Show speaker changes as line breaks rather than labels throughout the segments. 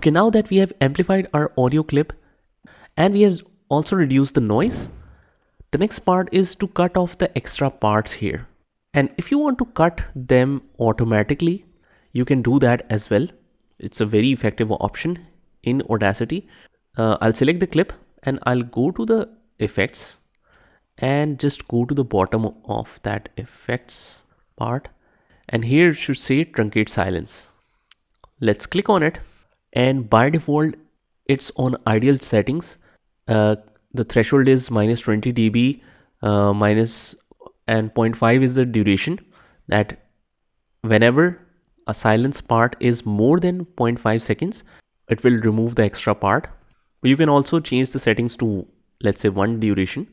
Okay, now that we have amplified our audio clip and we have also reduced the noise, the next part is to cut off the extra parts here. And if you want to cut them automatically, you can do that as well. It's a very effective option in Audacity. I'll select the clip and I'll go to the effects and just go to the bottom of that effects part. And here it should say truncate silence. Let's click on it. And by default, it's on ideal settings. The threshold is minus 20 dB, minus and 0.5 is the duration, that whenever a silence part is more than 0.5 seconds, it will remove the extra part. But you can also change the settings to, let's say, 1 duration.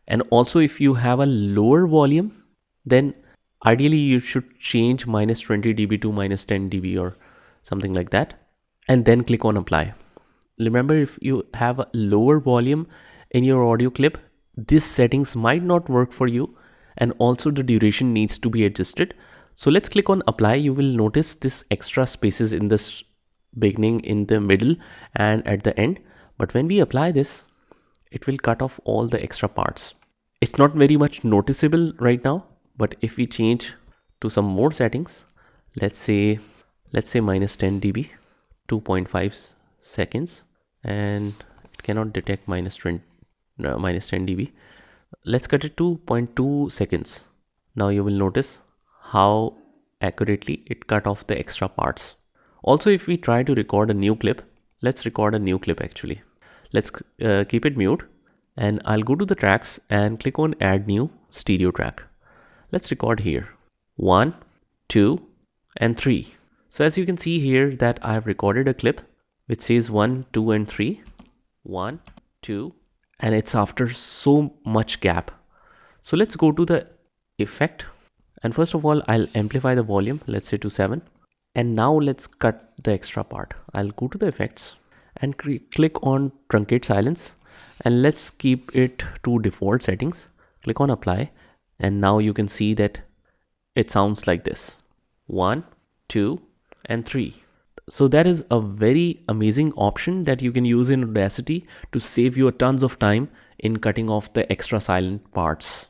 And also if you have a lower volume, then ideally you should change minus 20 dB to minus 10 dB or something like that. And then click on apply. Remember, if you have a lower volume in your audio clip, these settings might not work for you, and also the duration needs to be adjusted. So let's click on apply. You will notice this extra spaces in this beginning, in the middle and at the end. But when we apply this, it will cut off all the extra parts. It's not very much noticeable right now, but if we change to some more settings, let's say minus 10 dB, 2.5 seconds, and it cannot detect minus 10 dB. Let's cut it to 0.2 seconds. Now you will notice how accurately it cut off the extra parts. Also, if we try to record a new clip, let's record a new clip actually. Let's keep it mute, and I'll go to the tracks and click on add new stereo track. Let's record here 1, 2 and 3. So as you can see here that I have recorded a clip which says 1, 2 and 3, 1, 2, and it's after so much gap. So let's go to the effect, and first of all I'll amplify the volume, let's say to 7, and now let's cut the extra part. I'll go to the effects and click on truncate silence, and let's keep it to default settings. Click on apply, and now you can see that it sounds like this: 1, 2 and 3. So that is a very amazing option that you can use in Audacity to save you tons of time in cutting off the extra silent parts.